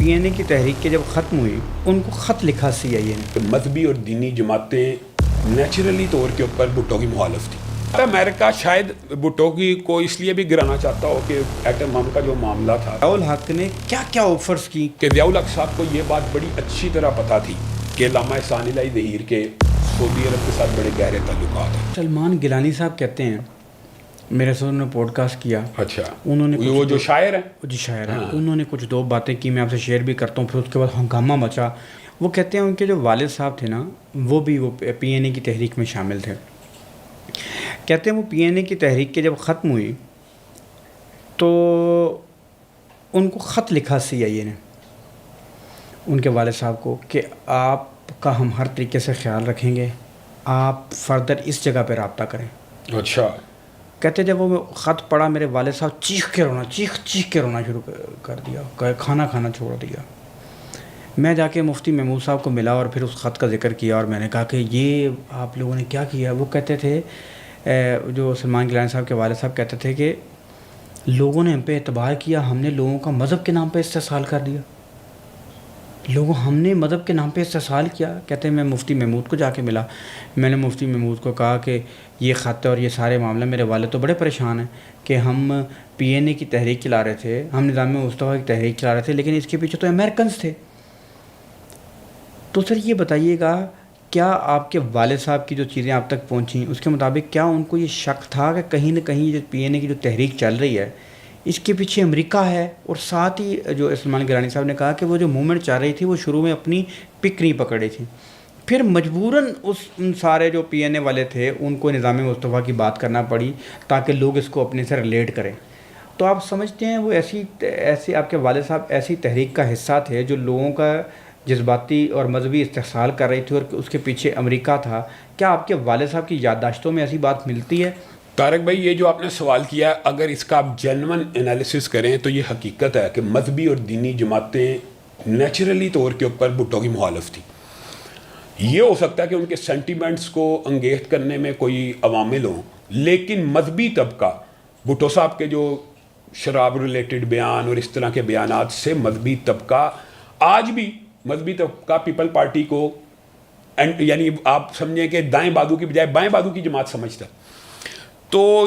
پی N اے کی تحریک کے جب ختم ہوئی ان کو خط لکھا سی آئی اے نے. مذہبی اور دینی جماعتیں نیچرلی طور کے اوپر بھٹو کی مخالف تھی. امریکہ شاید بھٹو کی کو اس لیے بھی گرانا چاہتا ہو کہ ایٹم بم کا جو معاملہ تھا. ضیاء الحق نے کیا کیا آفرز کی کہ ضیاء الحق صاحب کو یہ بات بڑی اچھی طرح پتہ تھی کہ علامہ احسان الہی ظہیر کے سعودی عرب کے ساتھ بڑے گہرے تعلقات ہیں. سلمان گیلانی صاحب کہتے ہیں، میرے ساتھ انہوں نے پوڈ کاسٹ کیا. اچھا، انہوں نے وہ جو شاعر ہیں جی شاعر ہیں، انہوں نے کچھ دو باتیں کی، میں آپ سے شیئر بھی کرتا ہوں. پھر اس کے بعد ہنگامہ مچا. وہ کہتے ہیں ان کے جو والد صاحب تھے نا وہ بھی وہ پی این اے کی تحریک میں شامل تھے. کہتے ہیں وہ پی این اے کی تحریک کے جب ختم ہوئی تو ان کو خط لکھا سی آئی اے نے ان کے والد صاحب کو کہ آپ کا ہم ہر طریقے سے خیال رکھیں گے، آپ فردر اس جگہ پہ رابطہ کریں. اچھا. کہتے جب وہ خط پڑھا میرے والد صاحب چیخ کے رونا شروع کر دیا، کھانا چھوڑ دیا. میں جا کے مفتی محمود صاحب کو ملا اور پھر اس خط کا ذکر کیا اور میں نے کہا کہ یہ آپ لوگوں نے کیا کیا. وہ کہتے تھے، جو سلمان گیلانی صاحب کے والد صاحب کہتے تھے کہ لوگوں نے ہم پہ اعتبار کیا، ہم نے لوگوں کا مذہب کے نام پہ استحصال کر دیا. ہم نے مذہب کے نام پہ استحصال کیا. کہتے ہیں میں مفتی محمود کو جا کے ملا. میں نے مفتی محمود کو کہا کہ یہ خط اور یہ سارے معاملے، میرے والد تو بڑے پریشان ہیں کہ ہم پی این اے کی تحریک چلا رہے تھے، ہم نظام مصطفیٰ کی تحریک چلا رہے تھے، لیکن اس کے پیچھے تو امریکنز تھے. تو سر یہ بتائیے گا، کیا آپ کے والد صاحب کی جو چیزیں آپ تک پہنچیں اس کے مطابق کیا ان کو یہ شک تھا کہ کہیں نہ کہیں جو پی این اے کی جو تحریک چل رہی ہے اس کے پیچھے امریکہ ہے؟ اور ساتھ ہی جو سلمان گیلانی صاحب نے کہا کہ وہ جو موومنٹ چل رہی تھی وہ شروع میں اپنی پک نہیں پکڑی تھی، پھر مجبوراً ان سارے جو پی این اے والے تھے ان کو نظام مصطفیٰ کی بات کرنا پڑی تاکہ لوگ اس کو اپنے سے ریلیٹ کریں. تو آپ سمجھتے ہیں وہ ایسی آپ کے والد صاحب ایسی تحریک کا حصہ تھے جو لوگوں کا جذباتی اور مذہبی استحصال کر رہی تھی اور اس کے پیچھے امریکہ تھا؟ کیا آپ کے والد صاحب کی یادداشتوں میں ایسی بات ملتی ہے؟ طارق بھائی، یہ جو آپ نے سوال کیا ہے، اگر اس کا آپ جینون انالیسس کریں تو یہ حقیقت ہے کہ مذہبی اور دینی جماعتیں نیچرلی طور کے اوپر بھٹو کی مخالف تھی. یہ ہو سکتا ہے کہ ان کے سینٹیمنٹس کو انگیخت کرنے میں کوئی عوامل ہوں، لیکن مذہبی طبقہ بھٹو صاحب کے جو شراب ریلیٹڈ بیان اور اس طرح کے بیانات سے مذہبی طبقہ آج بھی مذہبی طبقہ پیپل پارٹی کو یعنی آپ سمجھیں کہ دائیں بازو کی بجائے بائیں بازو کی جماعت سمجھتا. تو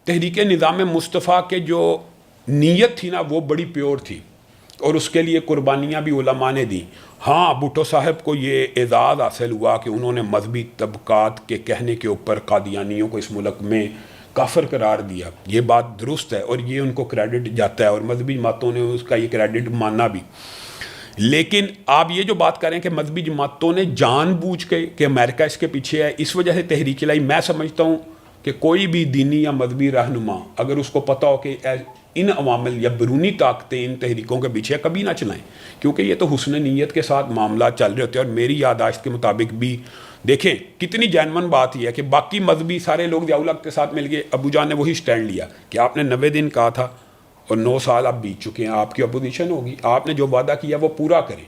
تحریک نظام مصطفیٰ کے جو نیت تھی نا وہ بڑی پیور تھی اور اس کے لیے قربانیاں بھی علماء نے دیں. ہاں، بھٹو صاحب کو یہ اعزاز حاصل ہوا کہ انہوں نے مذہبی طبقات کے کہنے کے اوپر قادیانیوں کو اس ملک میں کافر قرار دیا. یہ بات درست ہے اور یہ ان کو کریڈٹ جاتا ہے اور مذہبی جماعتوں نے اس کا یہ کریڈٹ ماننا بھی. لیکن آپ یہ جو بات کریں کہ مذہبی جماعتوں نے جان بوجھ کے کہ امریکہ اس کے پیچھے ہے اس وجہ سے تحریک لائی، میں سمجھتا ہوں کہ کوئی بھی دینی یا مذہبی رہنما اگر اس کو پتہ ہو کہ ان عوامل یا بیرونی طاقتیں ان تحریکوں کے پیچھے کبھی نہ چلائیں، کیونکہ یہ تو حسن نیت کے ساتھ معاملات چل رہے ہوتے ہیں. اور میری یادداشت کے مطابق بھی دیکھیں کتنی جینون بات یہ ہے کہ باقی مذہبی سارے لوگ ضیاء الحق کے ساتھ مل گئے. ابو جان نے وہی سٹینڈ لیا کہ آپ نے 90 دن کہا تھا اور 9 سال اب بیت چکے ہیں، آپ کی اپوزیشن ہوگی، آپ نے جو وعدہ کیا وہ پورا کریں.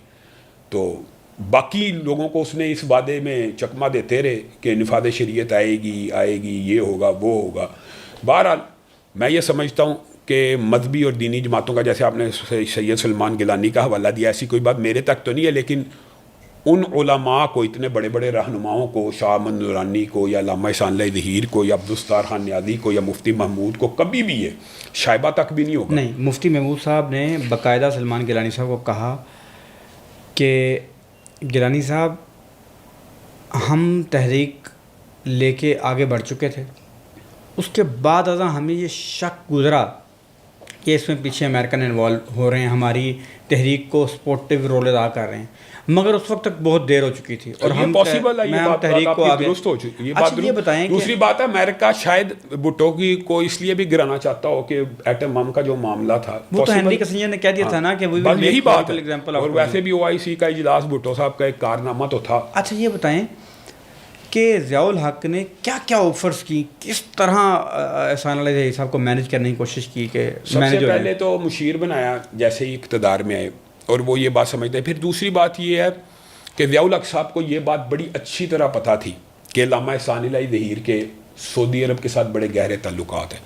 تو باقی لوگوں کو اس نے اس وعدے میں چکمہ دیتے رہے کہ نفاذ شریعت آئے گی، یہ ہوگا وہ ہوگا. بہرحال میں یہ سمجھتا ہوں کہ مذہبی اور دینی جماعتوں کا، جیسے آپ نے سید سلمان گیلانی کا حوالہ دیا، ایسی کوئی بات میرے تک تو نہیں ہے، لیکن ان علماء کو، اتنے بڑے بڑے رہنماؤں کو، شاہ احمد نورانی کو یا علامہ احسان الہی ظہیر کو یا عبدالستار خان نیازی کو یا مفتی محمود کو کبھی بھی یہ شائبہ تک بھی نہیں ہوگا. نہیں، مفتی محمود صاحب نے باقاعدہ سلمان گیلانی صاحب کو کہا کہ گیلانی صاحب ہم تحریک لے کے آگے بڑھ چکے تھے، اس کے بعد ازاں ہمیں یہ شک گزرا کہ اس میں پیچھے امریکن انوالو ہو رہے ہیں، ہماری تحریک کو سپورٹیو رول ادا کر رہے ہیں، مگر اس وقت تک بہت دیر ہو چکی تھی اور ہم پاسبل ہے، یہ بات تحریک کو آگے درست ہو چکی. اچھا یہ بتائیں. دوسری بات ہے، امریکہ شاید بھٹو کی کو اس لیے بھی گرانا چاہتا ہو کہ ایٹم بم کا جو معاملہ تھا وہ تو ہنری کسنجر نے کہہ دیا تھا نا کہ وہ یہی بات ہے. اور ویسے بھی OIC کا اجلاس بھٹو صاحب کا ایک کارنامہ تو تھا. اچھا یہ بتائیں کہ ضیاء الحق نے کیا کیا آفرز کی، کس طرح احسان الہی ظہیر صاحب کو مینیج کرنے کی کوشش کی؟ کہ سب سے پہلے تو مشیر بنایا جیسے ہی اقتدار میں آئے اور وہ یہ بات سمجھتے ہیں. پھر دوسری بات یہ ہے کہ ضیاء الحق صاحب کو یہ بات بڑی اچھی طرح پتہ تھی کہ علامہ احسان الہی ظہیر کے سعودی عرب کے ساتھ بڑے گہرے تعلقات ہیں.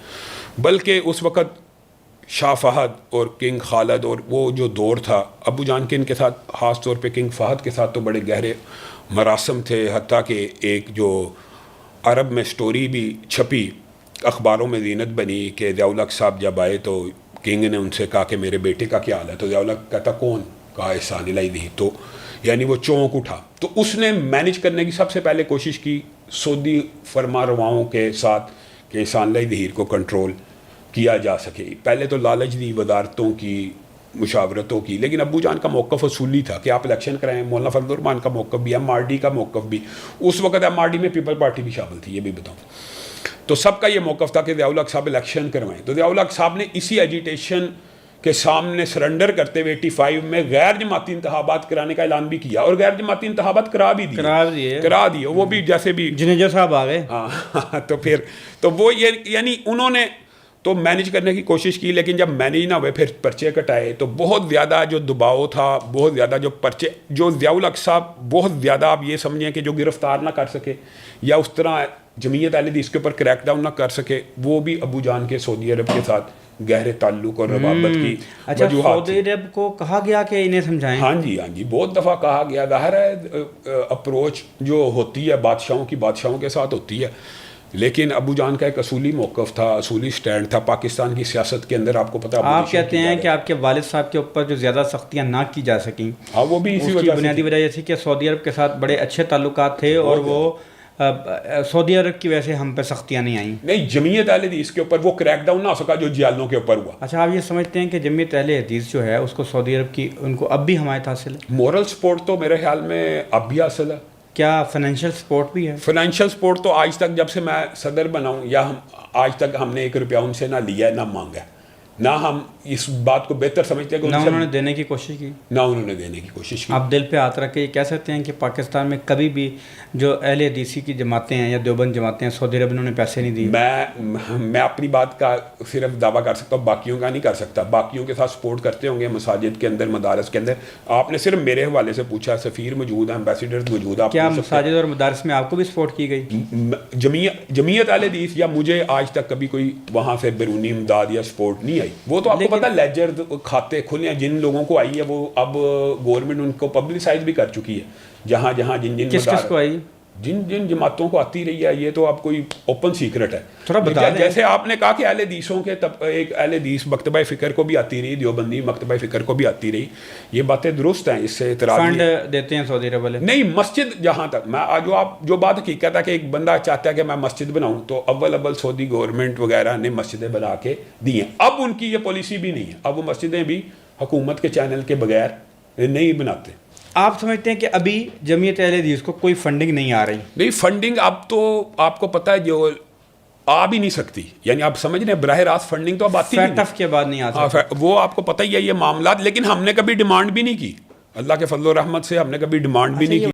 بلکہ اس وقت شاہ فہد اور کنگ خالد اور وہ جو دور تھا، ابو جان کے ان کے ساتھ خاص طور پہ کنگ فہد کے ساتھ تو بڑے گہرے مراسم تھے، حتیٰ کہ ایک جو عرب میں سٹوری بھی چھپی، اخباروں میں زینت بنی کہ ضیاء الحق صاحب جب آئے تو کنگ نے ان سے کہا کہ میرے بیٹے کا کیا حال ہے، تو ضیاء الحق کہتا کون؟ کہا احسان الہی ظہیر، تو یعنی وہ چونک اٹھا. تو اس نے مینج کرنے کی سب سے پہلے کوشش کی سعودی فرما رواؤں کے ساتھ کہ احسان الہی ظہیر کو کنٹرول کیا جا سکے. پہلے تو لالچ دی وزارتوں کی، مشاورتوں کی، لیکن ابو جان کا موقف اصولی تھا کہ آپ الیکشن کرائیں. مولانا فضل الرحمان کا موقف بھی، ایم آر ڈی کا موقف بھی، اس وقت ایم آر ڈی میں پیپل پارٹی بھی شامل تھی، یہ بھی بتاؤں. تو سب کا یہ موقف تھا کہ ضیاء الحق صاحب الیکشن کروائیں. تو ضیاء الحق صاحب نے اسی ایجیٹیشن کے سامنے سرنڈر کرتے ہوئے 85 میں غیر جماعتی انتخابات کرانے کا اعلان بھی کیا، اور غیر جماعتی انتخابات کرا دیے وہ بھی جیسے بھی جنیجا صاحب آ گئے. ہاں تو پھر تو وہ یعنی انہوں نے تو مینج کرنے کی کوشش کی، لیکن جب مینج نہ ہوئے پھر پرچے کٹائے. تو بہت زیادہ جو دباؤ تھا، بہت زیادہ جو پرچے، جو ضیاء الحق صاحب بہت زیادہ آپ یہ سمجھیں کہ جو گرفتار نہ کر سکے یا اس طرح جمعیت اہل حدیث کے اوپر کریک ڈاؤن نہ کر سکے، وہ بھی ابو جان کے سعودی عرب کے ساتھ گہرے تعلق اور روابط کی وجوہات. سعودی عرب کو کہا گیا کہ انہیں سمجھائیں. ہاں جی بہت دفعہ کہا گیا. ظاہر ہے اپروچ جو ہوتی ہے بادشاہوں کے ساتھ ہوتی ہے، لیکن ابو جان کا ایک اصولی موقف تھا، اصولی سٹینڈ تھا پاکستان کی سیاست کے اندر. آپ کو پتہ ہے آپ کہتے ہیں کہ آپ کے والد صاحب کے اوپر جو زیادہ سختیاں نہ کی جا سکیں، ہاں وہ بھی اسی وجہ بنیادی وجہ یہ تھی کہ سعودی عرب کے ساتھ بڑے اچھے تعلقات تھے اور وہ سعودی عرب کی وجہ سے ہم پہ سختیاں نہیں آئیں. نہیں، جمعیت اہل حدیث کے اوپر وہ کریک ڈاؤن نہ ہو سکا جو جیالوں کے اوپر ہوا. اچھا، آپ یہ سمجھتے ہیں کہ جمعیت اہل حدیث جو ہے اس کو سعودی عرب کی ان کو اب بھی حمایت حاصل ہے؟ مورل سپورٹ تو میرے خیال میں اب بھی حاصل ہے. کیا فائنینشیل سپورٹ بھی ہے؟ فائنینشیل سپورٹ تو آج تک جب سے میں صدر بنا ہوں یا آج تک ہم نے 1 روپیہ ان سے نہ لیا ہے نہ مانگا ہے، نہ ہم اس بات کو بہتر سمجھتے ہیں کہ نہ انہوں نے دینے کی کوشش کی. آپ دل پہ ہاتھ رکھ کے یہ کہہ سکتے ہیں کہ پاکستان میں کبھی بھی جو اہل حدیثی کی جماعتیں ہیں یا دیوبند جماعتیں ہیں، سعودی عرب انہوں نے پیسے نہیں دیے؟ میں اپنی بات کا صرف دعویٰ کر سکتا ہوں، باقیوں کا نہیں کر سکتا. باقیوں کے ساتھ سپورٹ کرتے ہوں گے مساجد کے اندر، مدارس کے اندر. آپ نے صرف میرے حوالے سے پوچھا، سفیر موجود ہیں، ایمبیسیڈر موجود ہیں. کیا مساجد اور مدارس میں آپ کو بھی سپورٹ کی گئی؟ جمعیت اہل حدیث یا مجھے آج تک کبھی کوئی وہاں سے بیرونی امداد یا سپورٹ نہیں آئی. وہ تو آپ کو پتہ لیجر کھاتے کھلے ہیں، جن لوگوں کو آئی ہے وہ اب گورنمنٹ ان کو پبلسائز بھی کر چکی ہے. جہاں جن کس کو آئی؟ جن جماعتوں کو آتی رہی ہے، یہ تو آپ کوئی اوپن سیکرٹ ہے. تھوڑا بتا دیں. جیسے آپ نے کہا کہ اہل حدیثوں کے ایک اہل حدیث مکتبہ فکر کو بھی آتی رہی، دیوبندی مکتبہ فکر کو بھی آتی رہی، یہ باتیں درست ہیں. اس سے اعتراض فنڈ دیتے ہیں سعودی عرب والے؟ نہیں. مسجد جہاں تک میں جو بات حقیقت ہے کہ ایک بندہ چاہتا ہے کہ میں مسجد بناؤں، تو اول سعودی گورنمنٹ وغیرہ نے مسجدیں بنا کے دی ہیں. اب ان کی یہ پالیسی بھی نہیں ہے، اب وہ مسجدیں بھی حکومت کے چینل کے بغیر نہیں بناتے. آپ سمجھتے ہیں کہ ابھی جمعیت اہل حدیث کو کوئی فنڈنگ نہیں آ رہی؟ نہیں، فنڈنگ اب تو آپ کو پتہ ہے جو آ بھی نہیں سکتی، یعنی آپ سمجھ رہے ہیں براہ راست فنڈنگ تو اب آتی نہیں. کے بعد نہیں آ سکتی. وہ آپ کو پتہ ہی ہے یہ معاملات، لیکن ہم نے کبھی ڈیمانڈ بھی نہیں کی. اللہ کے فضل و رحمت سے ہم نے کبھی ڈیمانڈ بھی نہیں کی.